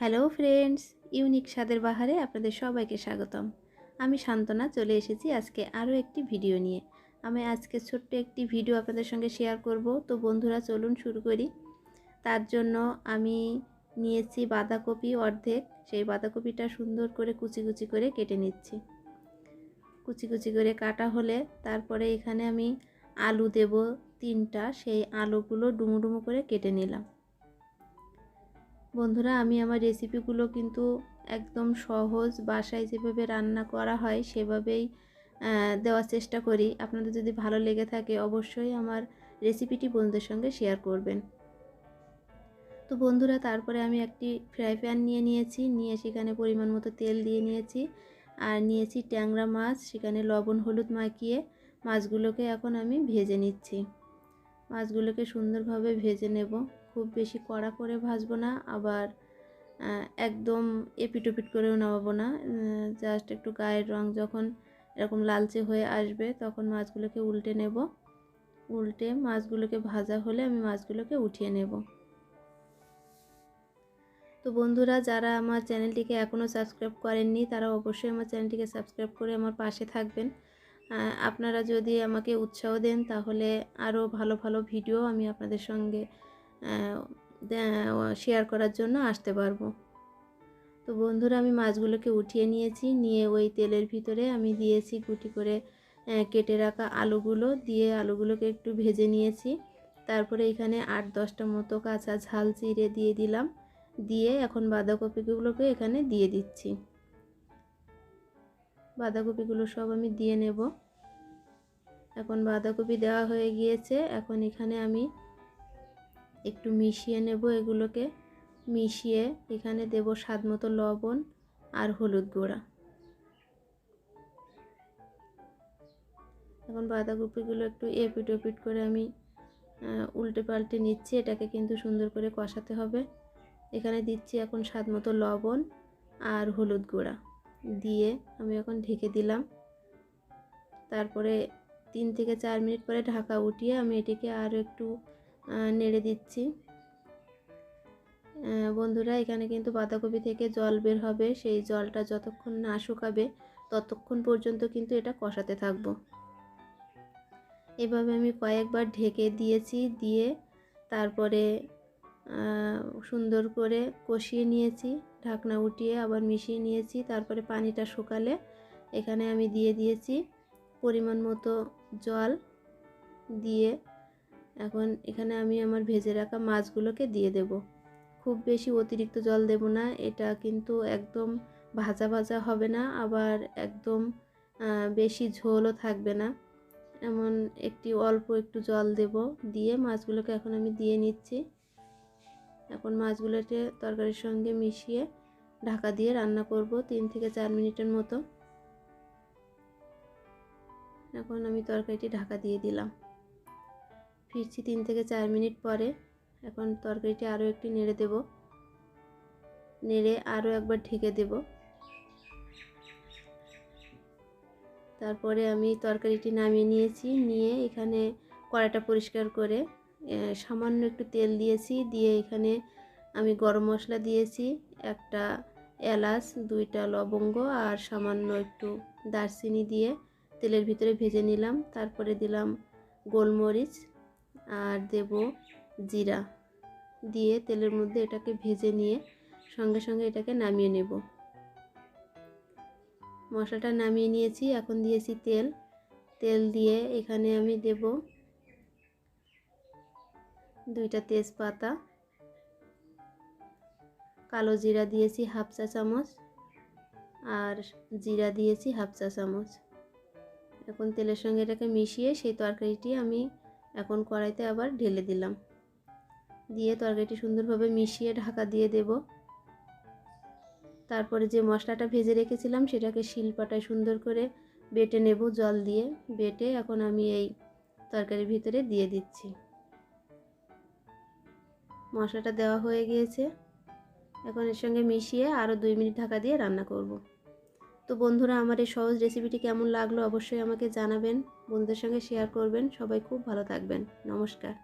Hello friends, unique স্বাদের বাহারে আপনাদের সবাইকে স্বাগতম। আমি শান্তনা চলে এসেছি আজকে আরও একটি ভিডিও নিয়ে। আমি আজকে ছোট্ট একটি ভিডিও আপনাদের সঙ্গে শেয়ার করব। তো বন্ধুরা চলুন শুরু করি। তার জন্য আমি নিয়েছি বাঁধাকপি অর্ধেক। সেই বাঁধাকপিটা সুন্দর করে কুচি কুচি করে কেটে নিচ্ছি। কুচি কুচি করে কাটা হলে তারপরে এখানে আমি আলু দেব 3টা। সেই আলুগুলো ডুমো ডুমো করে কেটে নিলাম। বন্ধুরা, আমি আমার রেসিপিগুলো কিন্তু একদম সহজ, বাসায় যেভাবে রান্না করা হয় সেভাবেই দেওয়ার চেষ্টা করি। আপনাদের যদি ভালো লেগে থাকে অবশ্যই আমার রেসিপিটি বন্ধুদের সঙ্গে শেয়ার করবেন। তো বন্ধুরা, তারপরে আমি একটি ফ্রাই প্যান নিয়ে সেখানে পরিমাণ মতো তেল দিয়ে নিয়েছি। আর নিয়েছি ট্যাংরা মাছ, সেখানে লবণ হলুদ মাখিয়ে মাছগুলোকে এখন আমি ভেজে নিচ্ছি। মাছগুলোকে সুন্দরভাবে ভেজে নেব। খুব বেশি কড়া করে ভাজবো না, আবার একদম এপিট ওপিট করেও নামাবো না। জাস্ট একটু গায়ের রং যখন এরকম লালচে হয়ে আসবে তখন মাছগুলোকে উল্টে নেব। উল্টে মাছগুলোকে ভাজা হলে আমি মাছগুলোকে উঠিয়ে নেব। তো বন্ধুরা, যারা আমার চ্যানেলটিকে এখনও সাবস্ক্রাইব করেননি তারা অবশ্যই আমার চ্যানেলটিকে সাবস্ক্রাইব করে আমার পাশে থাকবেন। আপনারা যদি আমাকে উৎসাহ দেন তাহলে আরও ভালো ভালো ভিডিও আমি আপনাদের সঙ্গে শেয়ার করার জন্য আসতে পারবো। তো বন্ধুরা, আমি মাছগুলোকে উঠিয়ে নিয়েছি। নিয়ে ওই তেলের ভিতরে আমি দিয়েছি গুটি করে কেটে রাখা আলুগুলো, দিয়ে আলুগুলোকে একটু ভেজে নিয়েছি। তারপরে এখানে 8-10টা মতো কাঁচা ঝাল চিড়ে দিয়ে দিলাম। দিয়ে এখন বাঁধাকপিগুলোকে এখানে দিয়ে দিচ্ছি। বাঁধাকপিগুলো সব আমি দিয়ে নেব। এখন বাঁধাকপি দেওয়া হয়ে গিয়েছে। এখন এখানে আমি একটু মিশিয়ে নেব। এগুলোকে মিশিয়ে এখানে দেব স্বাদ মতো লবণ আর হলুদ গুঁড়া। এখন বাঁধাকপিগুলো একটু এপিট ওপিট করে আমি উল্টে পাল্টে নিচ্ছি। এটাকে কিন্তু সুন্দর করে কষাতে হবে। এখানে দিচ্ছি এখন স্বাদ মতো লবণ আর হলুদ গুঁড়া দিয়ে আমি এখন ঢেকে দিলাম। তারপরে 3 থেকে 4 মিনিট পরে ঢাকা উঠিয়ে আমি এটিকে আরও একটু নেড়ে দিচ্ছি। বন্ধুরা, এখানে কিন্তু বাঁধাকপি থেকে জল বের হবে। সেই জলটা যতক্ষণ না শুকাবে ততক্ষণ পর্যন্ত কিন্তু এটা কষাতে থাকবো। এভাবে আমি কয়েকবার ঢেকে দিয়েছি। দিয়ে তারপরে সুন্দর করে কষিয়ে নিয়েছি। ঢাকনা উঠিয়ে আবার মিশিয়ে নিয়েছি। তারপরে পানিটা শুকালে এখানে আমি দিয়ে দিয়েছি পরিমাণ মতো জল। দিয়ে এখন এখানে আমি আমার ভেজে রাখা মাছগুলোকে দিয়ে দেব। খুব বেশি অতিরিক্ত জল দেব না। এটা কিন্তু একদম ভাজা ভাজা হবে না, আবার একদম বেশি ঝোলও থাকবে না। এমন অল্প একটু জল দেব। দিয়ে মাছগুলোকে এখন আমি দিয়ে নিচ্ছি। এখন মাছগুলোকে তরকারির সঙ্গে মিশিয়ে ঢাকা দিয়ে রান্না করব 3 থেকে 4 মিনিটের মতো। এখন আমি তরকারিটি ঢাকা দিয়ে দিলাম। ফিরছি 3 থেকে 4 মিনিট পরে। এখন তরকারিটি আরও একটু নেড়ে দেব। নেড়ে আরও একবার ঢেকে দেব। তারপরে আমি তরকারিটি নামিয়ে নিয়েছি। নিয়ে এখানে কড়াইটা পরিষ্কার করে সামান্য একটু তেল দিয়েছি। দিয়ে এখানে আমি গরম মশলা দিয়েছি, একটা এলাচ, 2টা লবঙ্গ আর সামান্য একটু দারচিনি দিয়ে তেলের ভিতরে ভেজে নিলাম। তারপরে দিলাম গোলমরিচ আর দেব জিরা। দিয়ে তেলের মধ্যে এটাকে ভেজে নিয়ে সঙ্গে সঙ্গে এটাকে নামিয়ে নেব। মশলাটা নামিয়ে নিয়েছি। এখন দিয়েছি তেল দিয়ে এখানে আমি দেব 2টা তেজপাতা, কালো জিরা দিয়েছি 1/2 চা চামচ আর জিরা দিয়েছি 1/2 চা চামচ। এখন তেলের সঙ্গে এটাকে মিশিয়ে সেই তরকারিটি আমি এখন কড়াইতে আবার ঢেলে দিলাম। দিয়ে তরকারিটি সুন্দরভাবে মিশিয়ে ঢাকা দিয়ে দেব। তারপরে যে মশলাটা ভেজে রেখেছিলাম সেটাকে শিলপাটায় সুন্দর করে বেটে নেব। জল দিয়ে বেটে এখন আমি এই তরকারির ভিতরে দিয়ে দিচ্ছি। মশলাটা দেওয়া হয়ে গিয়েছে। এখন এর সঙ্গে মিশিয়ে আরও 2 মিনিট ঢাকা দিয়ে রান্না করব। তো বন্ধুরা, আমার এই সহজ রেসিপিটি কেমন লাগলো অবশ্যই আমাকে জানাবেন, বন্ধুদের সঙ্গে শেয়ার করবেন। সবাই খুব ভালো থাকবেন। নমস্কার।